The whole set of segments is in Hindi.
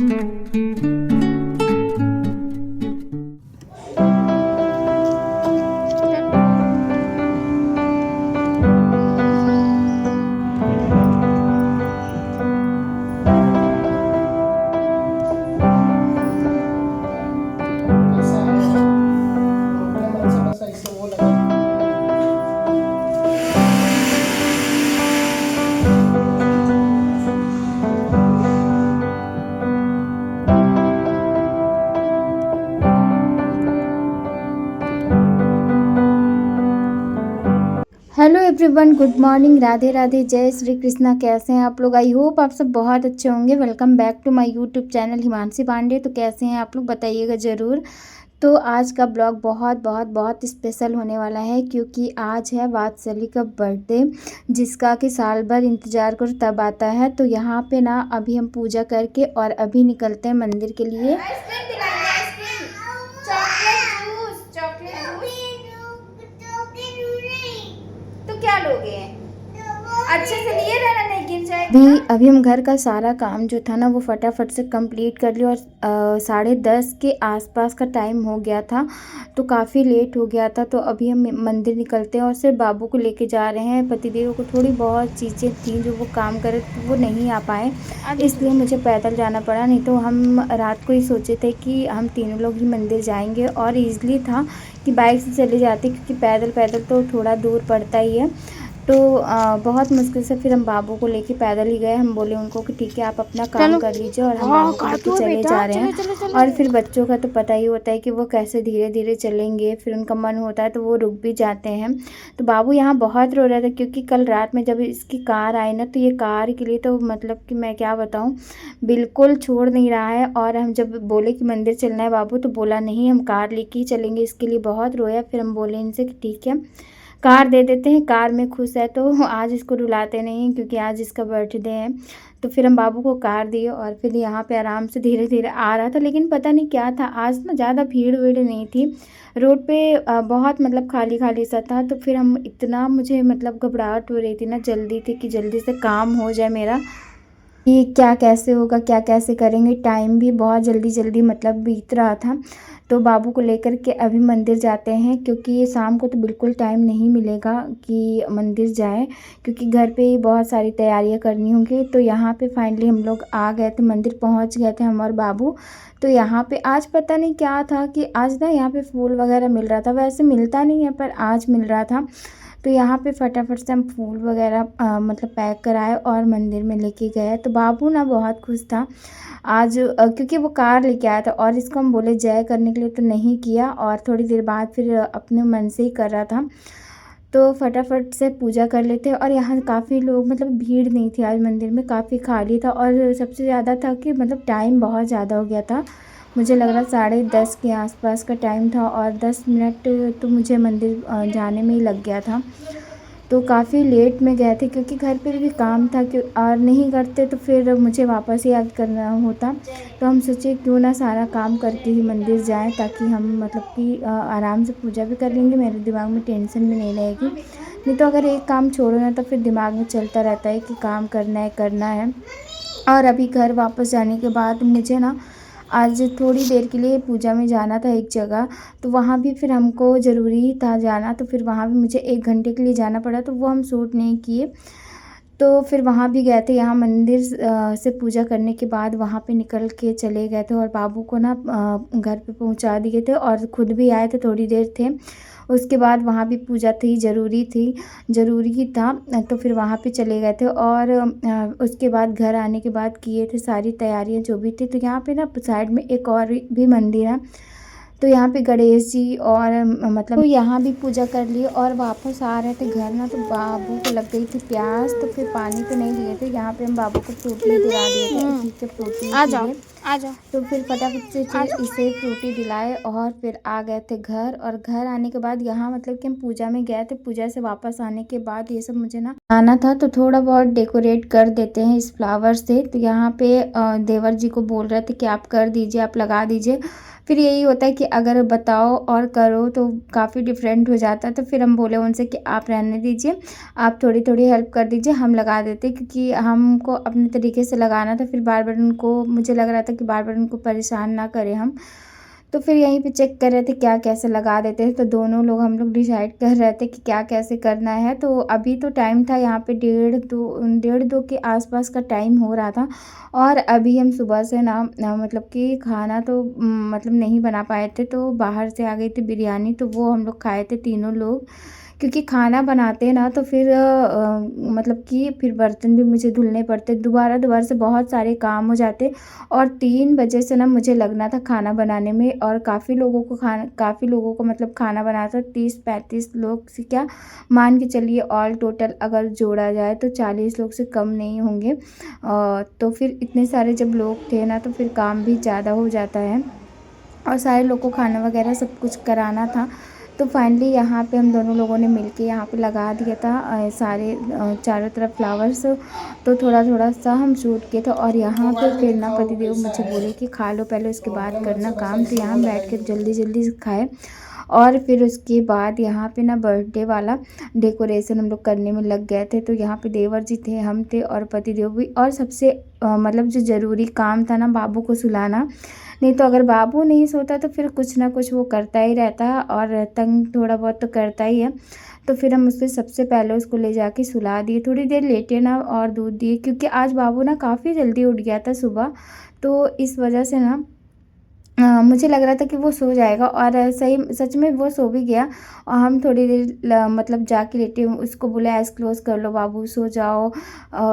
Hello everyone, good morning, Radhe Radhe, जय श्री कृष्णा। कैसे हैं आप लोग? आई होप आप सब बहुत अच्छे होंगे। Welcome back to my YouTube channel Himanshi Pandey. तो कैसे हैं आप लोग, बताइएगा ज़रूर। तो आज का ब्लॉग बहुत बहुत बहुत स्पेशल होने वाला है, क्योंकि आज है वात्सली का बर्थडे, जिसका कि साल भर इंतज़ार करो तब आता है। तो यहाँ पे ना अभी हम पूजा करके और अभी निकलते हैं मंदिर के लिए। तो क्या लोगे? अच्छे से लिए रहना, नहीं गिर जाएगा। अभी हम घर का सारा काम जो था ना वो फटाफट से कंप्लीट कर लिया, और 10:30 के आसपास का टाइम हो गया था, तो काफ़ी लेट हो गया था। तो अभी हम मंदिर निकलते हैं और सिर्फ बाबू को लेके जा रहे हैं। पतिदेव को थोड़ी बहुत चीज़ें थी जो वो काम करे, तो वो नहीं आ पाए, इसलिए मुझे पैदल जाना पड़ा। नहीं तो हम रात को ही सोचे थे कि हम तीनों लोग ही मंदिर जाएंगे, और ईज़िली था कि बाइक से चले जाते, क्योंकि पैदल पैदल तो थोड़ा दूर पड़ता ही है। तो बहुत मुश्किल से फिर हम बाबू को लेके पैदल ही गए। हम बोले उनको कि ठीक है, आप अपना काम कर लीजिए, और हम बाबू को लेके चले जा रहे हैं। और फिर बच्चों का तो पता ही होता है कि वो कैसे धीरे धीरे चलेंगे, फिर उनका मन होता है तो वो रुक भी जाते हैं। तो बाबू यहाँ बहुत रो रहा था, क्योंकि कल रात में जब इसकी कार आई ना, तो ये कार के लिए तो मतलब कि मैं क्या बताऊँ, बिल्कुल छोड़ नहीं रहा है। और हम जब बोले कि मंदिर चलना है बाबू, तो बोला नहीं, हम कार लेके ही चलेंगे। इसके लिए बहुत रोया। फिर हम बोले इनसे कि ठीक है, कार दे देते हैं, कार में खुश है तो आज इसको रुलाते नहीं, क्योंकि आज इसका बर्थडे है। तो फिर हम बाबू को कार दिए, और फिर यहाँ पे आराम से धीरे धीरे आ रहा था। लेकिन पता नहीं क्या था, आज ना ज़्यादा भीड़ वीड़ नहीं थी रोड पे, बहुत मतलब खाली खाली सा था। तो फिर हम इतना, मुझे मतलब घबराहट हो रही थी ना, जल्दी थी कि जल्दी से काम हो जाए मेरा, कि क्या कैसे होगा, क्या कैसे करेंगे। टाइम भी बहुत जल्दी जल्दी मतलब बीत रहा था। तो बाबू को लेकर के अभी मंदिर जाते हैं, क्योंकि शाम को तो बिल्कुल टाइम नहीं मिलेगा कि मंदिर जाए, क्योंकि घर पे ही बहुत सारी तैयारियां करनी होंगी। तो यहाँ पे फाइनली हम लोग आ गए थे, मंदिर पहुँच गए थे हम और बाबू। तो यहाँ पे आज पता नहीं क्या था कि आज ना यहाँ पे फूल वगैरह मिल रहा था, वैसे मिलता नहीं है पर आज मिल रहा था। तो यहाँ पे फटाफट से हम फूल वगैरह मतलब पैक कराए और मंदिर में लेके गए। तो बाबू ना बहुत खुश था आज, क्योंकि वो कार लेके आया था, और इसको हम बोले जय करने के लिए तो नहीं किया, और थोड़ी देर बाद फिर अपने मन से ही कर रहा था। तो फटाफट से पूजा कर लेते। और यहाँ काफ़ी लोग, मतलब भीड़ नहीं थी आज मंदिर में, काफ़ी खाली था। और सबसे ज़्यादा था कि मतलब टाइम बहुत ज़्यादा हो गया था, मुझे लग रहा 10:30 के आसपास का टाइम था, और 10 मिनट तो मुझे मंदिर जाने में ही लग गया था। तो काफ़ी लेट में गए थे, क्योंकि घर पे भी काम था, कि और नहीं करते तो फिर मुझे वापस ही याद करना होता। तो हम सोचे क्यों ना सारा काम करके ही मंदिर जाएं, ताकि हम मतलब कि आराम से पूजा भी कर लेंगे, मेरे दिमाग में टेंशन भी नहीं रहेगी। नहीं तो अगर एक काम छोड़ो ना, तो फिर दिमाग में चलता रहता है कि काम करना है करना है। और अभी घर वापस जाने के बाद मुझे ना आज थोड़ी देर के लिए पूजा में जाना था एक जगह, तो वहाँ भी फिर हमको ज़रूरी ही था जाना। तो फिर वहाँ भी मुझे 1 घंटे के लिए जाना पड़ा, तो वो हम शूट नहीं किए। तो फिर वहाँ भी गए थे। यहाँ मंदिर से पूजा करने के बाद वहाँ पे निकल के चले गए थे, और बाबू को ना घर पे पहुँचा दिए थे, और खुद भी आए थे, थोड़ी देर थे। उसके बाद वहाँ भी पूजा थी, ज़रूरी ही था। तो फिर वहाँ पे चले गए थे, और उसके बाद घर आने के बाद किए थे सारी तैयारियाँ जो भी थी। तो यहाँ पे ना साइड में एक और भी मंदिर है, तो यहाँ पे गणेश जी और मतलब, तो यहाँ भी पूजा कर ली, और वापस आ रहे थे घर ना, तो बाबू को लग गई थी प्यास। तो फिर पानी तो नहीं लिए थे, यहाँ पे हम बाबू को फ्रूटी दिला दिए थे, ठीक है फ्रूटी आ जाओ पीजिए। आ जाओ। तो फिर फटाफट से इसे फ्रूटी दिलाए, और फिर आ गए थे घर। और घर आने के बाद यहाँ मतलब कि हम पूजा में गए थे, पूजा से वापस आने के बाद ये सब मुझे ना आना था, तो थोड़ा बहुत डेकोरेट कर देते हैं इस फ्लावर से। तो यहाँ पे देवर जी को बोल रहे थे कि आप कर दीजिए, आप लगा दीजिए। फिर यही होता है कि अगर बताओ और करो तो काफ़ी डिफरेंट हो जाता है। तो फिर हम बोले उनसे कि आप रहने दीजिए, आप थोड़ी-थोड़ी हेल्प कर दीजिए, हम लगा देते, क्योंकि हमको अपने तरीके से लगाना था। फिर बार-बार उनको, मुझे लग रहा था कि बार-बार उनको परेशान ना करें हम। तो फिर यहीं पे चेक कर रहे थे क्या कैसे लगा देते हैं। तो दोनों लोग हम लोग डिसाइड कर रहे थे कि क्या कैसे करना है। तो अभी तो टाइम था यहाँ पे डेढ़ 2 के आसपास का टाइम हो रहा था। और अभी हम सुबह से ना मतलब कि खाना तो मतलब नहीं बना पाए थे, तो बाहर से आ गई थी बिरयानी, तो वो हम लोग खाए थे तीनों लोग। क्योंकि खाना बनाते हैं ना तो फिर मतलब कि फिर बर्तन भी मुझे धुलने पड़ते, दोबारा से बहुत सारे काम हो जाते। और 3 बजे से ना मुझे लगना था खाना बनाने में, और काफ़ी लोगों को मतलब खाना बनाना था, 30-35 लोग से क्या, मान के चलिए ऑल टोटल अगर जोड़ा जाए तो 40 लोग से कम नहीं होंगे। तो फिर इतने सारे जब लोग थे ना तो फिर काम भी ज़्यादा हो जाता है, और सारे लोग को खाना वगैरह सब कुछ कराना था। तो फाइनली यहाँ पे हम दोनों लोगों ने मिलके यहाँ पे लगा दिया था सारे चारों तरफ फ्लावर्स। तो थोड़ा-थोड़ा सा हम शूट किए थे, और यहाँ पे फिर ना पतिदेव मुझे बोले कि खा लो पहले, उसके बाद करना काम। तो यहाँ बैठ के जल्दी-जल्दी से खाए। और फिर उसके बाद यहाँ पे ना बर्थडे वाला डेकोरेशन हम लोग करने में लग गए थे। तो यहाँ पे देवर जी थे, हम थे और पतिदेव भी। और सबसे मतलब जो ज़रूरी काम था ना, बाबू को सुलाना। नहीं तो अगर बाबू नहीं सोता तो फिर कुछ ना कुछ वो करता ही रहता है, और तंग थोड़ा बहुत तो करता ही है। तो फिर हम उससे सबसे पहले उसको ले जाके सुला दिए, थोड़ी देर लेटे ना और दूध दिए, क्योंकि आज बाबू ना काफ़ी जल्दी उठ गया था सुबह। तो इस वजह से ना मुझे लग रहा था कि वो सो जाएगा, और सही सच में वो सो भी गया। और हम थोड़ी देर मतलब जाके लेटे, उसको बोले आइज़ क्लोज़ कर लो बाबू, सो जाओ,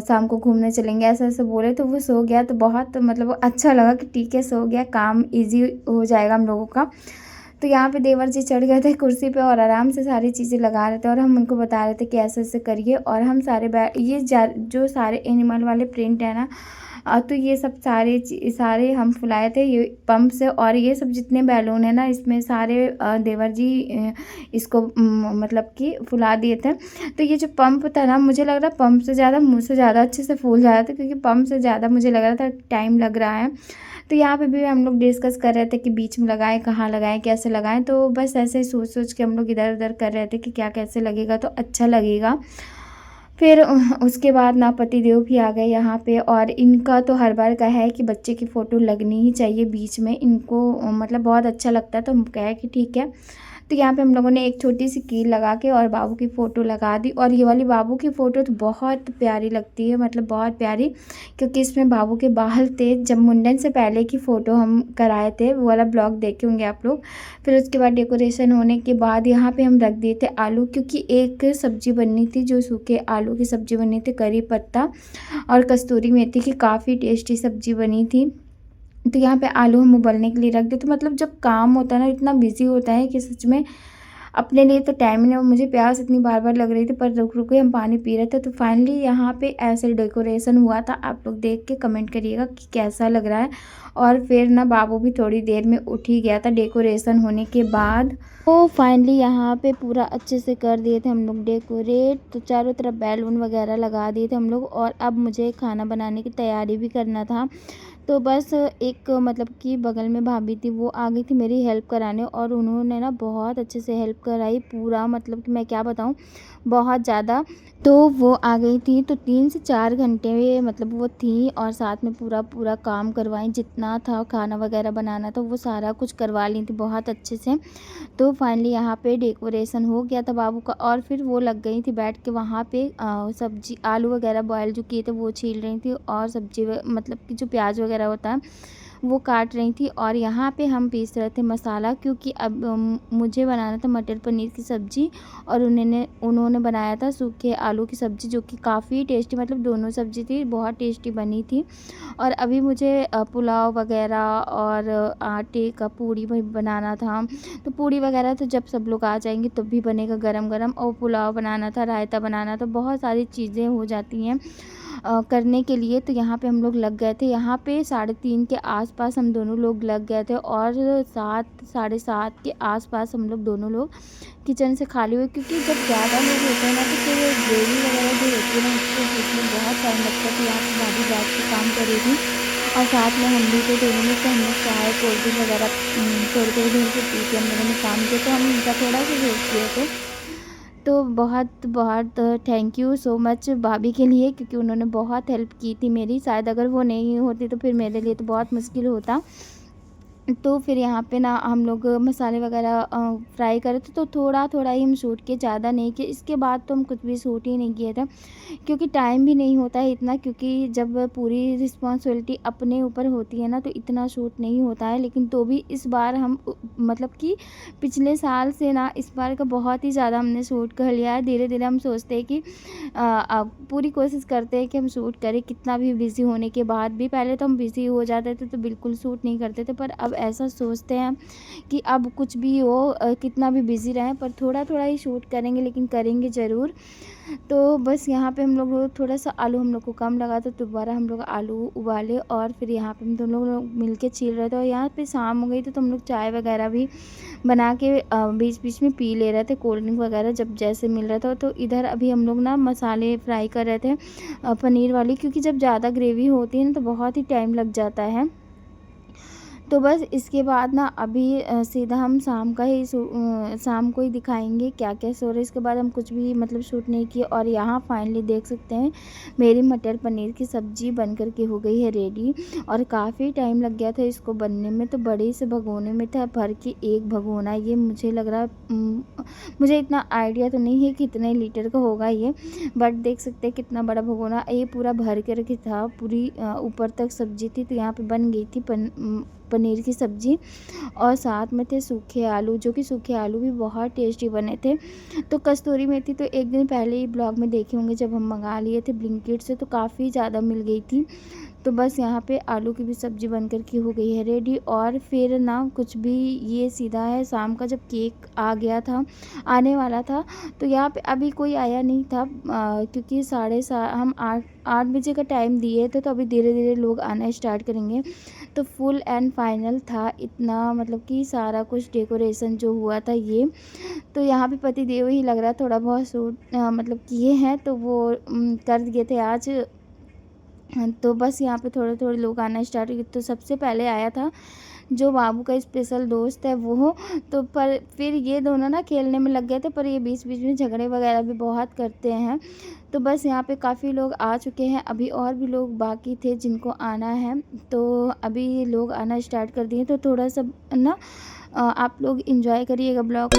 शाम को घूमने चलेंगे, ऐसे-ऐसे बोले। तो वो सो गया, तो बहुत मतलब अच्छा लगा कि ठीक है सो गया, काम ईज़ी हो जाएगा हम लोगों का। तो यहाँ पे देवर जी चढ़ गए थे कुर्सी पे और आराम से सारी चीज़ें लगा रहे थे, और हम उनको बता रहे थे कि ऐसे-ऐसे करिए। और हम सारे ये जो सारे एनिमल वाले प्रिंट है ना, तो ये सब सारे हम फुलाए थे ये पंप से। और ये सब जितने बैलून है ना इसमें सारे देवर जी इसको मतलब कि फुला दिए थे। तो ये जो पंप था ना, मुझे लग रहा पंप से ज़्यादा मुँह से ज़्यादा अच्छे से फूल जा रहा था, क्योंकि पंप से ज़्यादा मुझे लग रहा था टाइम लग रहा है। तो यहाँ पे भी हम लोग डिस्कस कर रहे थे कि बीच में लगाएँ, कहाँ लगाएँ, कैसे लगाएँ। तो बस ऐसे ही सोच-सोच के हम लोग इधर-उधर कर रहे थे कि क्या कैसे लगेगा तो अच्छा लगेगा। फिर उसके बाद ना पतिदेव भी आ गए यहाँ पे, और इनका तो हर बार का है कि बच्चे की फ़ोटो लगनी ही चाहिए बीच में, इनको मतलब बहुत अच्छा लगता है। तो हम कहे कि ठीक है। तो यहाँ पे हम लोगों ने एक छोटी-सी कील लगा के और बाबू की फ़ोटो लगा दी। और ये वाली बाबू की फ़ोटो तो बहुत प्यारी लगती है, मतलब बहुत प्यारी, क्योंकि इसमें बाबू के बाल थे। जब मुंडन से पहले की फ़ोटो हम कराए थे, वो वाला ब्लॉग देखे होंगे आप लोग। फिर उसके बाद डेकोरेशन होने के बाद यहाँ पे हम रख दिए थे आलू, क्योंकि एक सब्ज़ी बननी थी, जो सूखे आलू की सब्ज़ी बननी थी, करी पत्ता और कस्तूरी मेथी की, काफ़ी टेस्टी सब्ज़ी बनी थी। तो यहाँ पे आलू हम उबलने के लिए रख दें। तो मतलब जब काम होता है ना, इतना बिज़ी होता है कि सच में अपने लिए तो टाइम ही नहीं। मुझे प्यास इतनी बार-बार लग रही थी, पर रुक-रुक के हम पानी पी रहे थे। तो फाइनली यहाँ पे ऐसे डेकोरेशन हुआ था। आप लोग देख के कमेंट करिएगा कि कैसा लग रहा है। और फिर ना बाबू भी थोड़ी देर में उठ ही गया था डेकोरेशन होने के बाद। तो फाइनली यहाँ पे पूरा अच्छे से कर दिए थे हम लोग डेकोरेट। तो चारों तरफ बैलून वगैरह लगा दिए थे हम लोग, और अब मुझे खाना बनाने की तैयारी भी करना था। तो बस एक मतलब कि बगल में भाभी थी, वो आ गई थी मेरी हेल्प कराने, और उन्होंने ना बहुत अच्छे से हेल्प कराई, पूरा मतलब कि मैं क्या बताऊँ, बहुत ज़्यादा। तो वो आ गई थी, तो 3 से 4 घंटे मतलब वो थी, और साथ में पूरा काम करवाई, जितना था खाना वगैरह बनाना था वो सारा कुछ करवा ली थी बहुत अच्छे से। तो फाइनली यहाँ पे डेकोरेशन हो गया था बाबू का, और फिर वो लग गई थी बैठ के वहाँ पे सब्जी आलू वगैरह बॉयल जो किए थे वो छील रही थी, और सब्जी मतलब कि जो प्याज वगैरह होता है वो काट रही थी। और यहाँ पे हम पीस रहे थे मसाला, क्योंकि अब मुझे बनाना था मटर पनीर की सब्ज़ी, और उन्होंने बनाया था सूखे आलू की सब्ज़ी, जो कि काफ़ी टेस्टी, मतलब दोनों सब्ज़ी थी बहुत टेस्टी बनी थी। और अभी मुझे पुलाव वगैरह और आटे का पूड़ी भी बनाना था। तो पूड़ी वगैरह तो जब सब लोग आ जाएंगे तब भी बनेगा गरम-गरम, और पुलाव बनाना था, रायता बनाना था, बहुत सारी चीज़ें हो जाती हैं करने के लिए। तो यहाँ पे हम लोग लग गए थे, यहाँ पे 3:30 के आसपास हम दोनों लोग लग गए थे, और 7 साढ़े 7 के आसपास हम लोग दोनों लोग किचन से खाली हुए, क्योंकि जब ज़्यादा लोग होते हैं ना तो फिर ग्रेवी वगैरह जो होती है ना उसको उसमें बहुत टाइम लगता है। तो यहाँ पे भाभी बैठ के काम करेगी, और साथ में हम भी थे दोनों में, तो हमने चाय कोल्ड ड्रिंक वगैरह थोड़ी थोड़ी देर से पी के हम लोगों ने काम किया, तो हम उनका थोड़ा सा हेल्प किए थे। तो बहुत बहुत थैंक यू सो मच भाभी के लिए, क्योंकि उन्होंने बहुत हेल्प की थी मेरी। शायद अगर वो नहीं होती तो फिर मेरे लिए तो बहुत मुश्किल होता। तो फिर यहाँ पे ना हम लोग मसाले वगैरह फ्राई करे थे, तो थोड़ा थोड़ा ही हम शूट किए, ज़्यादा नहीं किए। इसके बाद तो हम कुछ भी शूट ही नहीं किए थे, क्योंकि टाइम भी नहीं होता है इतना, क्योंकि जब पूरी रिस्पॉन्सिबिलिटी अपने ऊपर होती है ना, तो इतना शूट नहीं होता है। लेकिन तो भी इस बार हम मतलब कि पिछले साल से ना इस बार का बहुत ही ज़्यादा हमने शूट कर लिया है। धीरे धीरे हम सोचते हैं कि अब पूरी कोशिश करते हैं कि हम शूट करें, कितना भी बिज़ी होने के बाद भी। पहले तो हम बिज़ी हो जाते थे तो बिल्कुल शूट नहीं करते थे, पर अब ऐसा सोचते हैं कि अब कुछ भी हो, कितना भी बिज़ी रहें, पर थोड़ा थोड़ा ही शूट करेंगे, लेकिन करेंगे ज़रूर। तो बस यहाँ पे हम लोग थोड़ा सा आलू हम लोग को कम लगा, तो दोबारा हम लोग आलू उबाले, और फिर यहाँ पे हम दोनों लोग मिल के छील रहे थे। और यहाँ पे शाम हो गई थी, तो हम लोग चाय वगैरह भी बना के बीच बीच में पी ले रहे थे, कोल्ड ड्रिंक वगैरह जब जैसे मिल रहा था। तो इधर अभी हम लोग ना मसाले फ्राई कर रहे थे पनीर वाली, क्योंकि जब ज़्यादा ग्रेवी होती है ना तो बहुत ही टाइम लग जाता है। तो बस इसके बाद ना अभी सीधा हम शाम को ही दिखाएंगे क्या क्या सो रहा है। इसके बाद हम कुछ भी मतलब शूट नहीं किए। और यहाँ फाइनली देख सकते हैं मेरी मटर पनीर की सब्ज़ी बन कर के हो गई है रेडी, और काफ़ी टाइम लग गया था इसको बनने में। तो बड़े से भगोने में था भर के, एक भगोना ये मुझे लग रहा मुझे इतना आइडिया तो नहीं है कितने लीटर का होगा ये, बट देख सकते हैं कितना बड़ा भगोना ये पूरा भर करके था, पूरी ऊपर तक सब्ज़ी थी। तो यहाँ पे बन गई थी पनीर की सब्ज़ी, और साथ में थे सूखे आलू, जो कि सूखे आलू भी बहुत टेस्टी बने थे। तो कस्तूरी मेथी तो एक दिन पहले ही ब्लॉग में देखे होंगे, जब हम मंगा लिए थे ब्लिंकिट से, तो काफ़ी ज़्यादा मिल गई थी। तो बस यहाँ पे आलू की भी सब्ज़ी बनकर की हो गई है रेडी। और फिर ना कुछ भी, ये सीधा है शाम का, जब केक आ गया था, आने वाला था, तो यहाँ पे अभी कोई आया नहीं था, क्योंकि हम 8 बजे का टाइम दिए थे, तो अभी धीरे धीरे लोग आना स्टार्ट करेंगे। तो फुल एंड फाइनल था इतना, मतलब कि सारा कुछ डेकोरेशन जो हुआ था ये। तो यहाँ पे पति देव ही लग रहा है, थोड़ा बहुत सूट मतलब किए हैं, तो वो कर दिए थे आज। तो बस यहाँ पे थोड़े थोड़े लोग आना स्टार्ट किए। तो सबसे पहले आया था जो बाबू का स्पेशल दोस्त है वो। तो पर फिर ये दोनों ना खेलने में लग गए थे, पर ये बीच बीच में झगड़े वगैरह भी बहुत करते हैं। तो बस यहाँ पे काफ़ी लोग आ चुके हैं, अभी और भी लोग बाकी थे जिनको आना है, तो अभी लोग आना स्टार्ट कर दिए। तो थोड़ा सा ना आप लोग इंजॉय करिएगा ब्लॉग।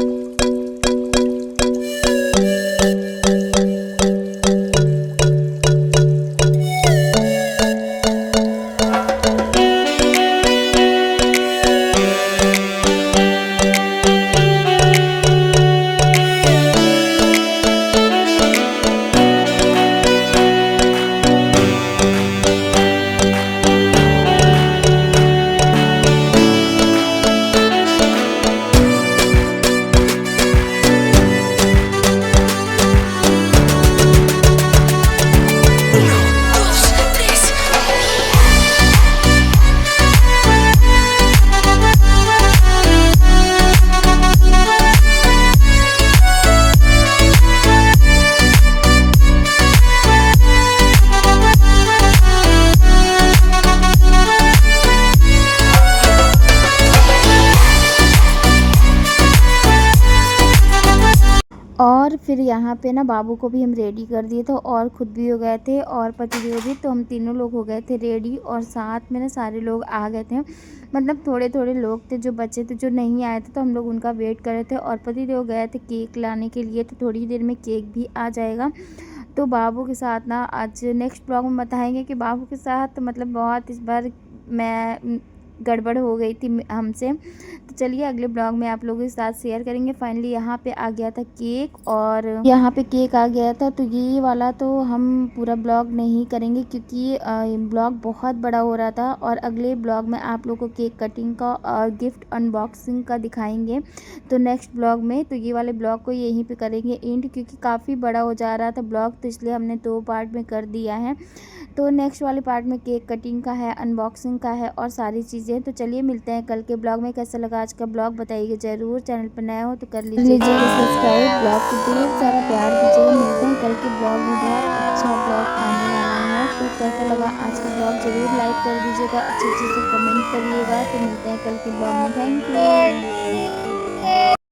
और फिर यहाँ पे ना बाबू को भी हम रेडी कर दिए थे, और ख़ुद भी हो गए थे, और पतिदेव भी। तो हम तीनों लोग हो गए थे रेडी, और साथ में ना सारे लोग आ गए थे। मतलब थोड़े थोड़े लोग थे जो बचे थे, जो नहीं आए थे, तो हम लोग उनका वेट कर रहे थे। और पतिदेव गए थे केक लाने के लिए, तो थोड़ी देर में केक भी आ जाएगा। तो बाबू के साथ ना आज नेक्स्ट ब्लॉग में बताएंगे कि बाबू के साथ मतलब बहुत इस बार मैं गड़बड़ हो गई थी हमसे। तो चलिए अगले ब्लॉग में आप लोगों के साथ शेयर करेंगे। फाइनली यहाँ पे आ गया था केक, और यहाँ पे केक आ गया था। तो ये वाला तो हम पूरा ब्लॉग नहीं करेंगे, क्योंकि ब्लॉग बहुत बड़ा हो रहा था। और अगले ब्लॉग में आप लोगों को केक कटिंग का और गिफ्ट अनबॉक्सिंग का दिखाएंगे, तो नेक्स्ट ब्लॉग में। तो ये वाले ब्लॉग को यहीं पे करेंगे एंड, क्योंकि काफ़ी बड़ा हो जा रहा था ब्लॉग, तो इसलिए हमने 2 पार्ट में कर दिया है। तो नेक्स्ट वाले पार्ट में केक कटिंग का है, अनबॉक्सिंग का है, और सारी चीज़ें चीज़ें। तो चलिए मिलते हैं कल के ब्लॉग में। कैसा लगा आज का ब्लॉग बताइएगा ज़रूर। चैनल पर नया हो तो कर लीजिएगा सब्सक्राइब। ब्लॉग को ढेर सारा प्यार दीजिएगा। मिलते हैं कल के ब्लॉग में, बहुत अच्छा ब्लॉग आने वाला है। तो कैसा लगा आज का ब्लॉग ज़रूर लाइक कर दीजिएगा, अच्छे अच्छे से कमेंट करिएगा। तो मिलते हैं कल के ब्लॉग में। Thank you.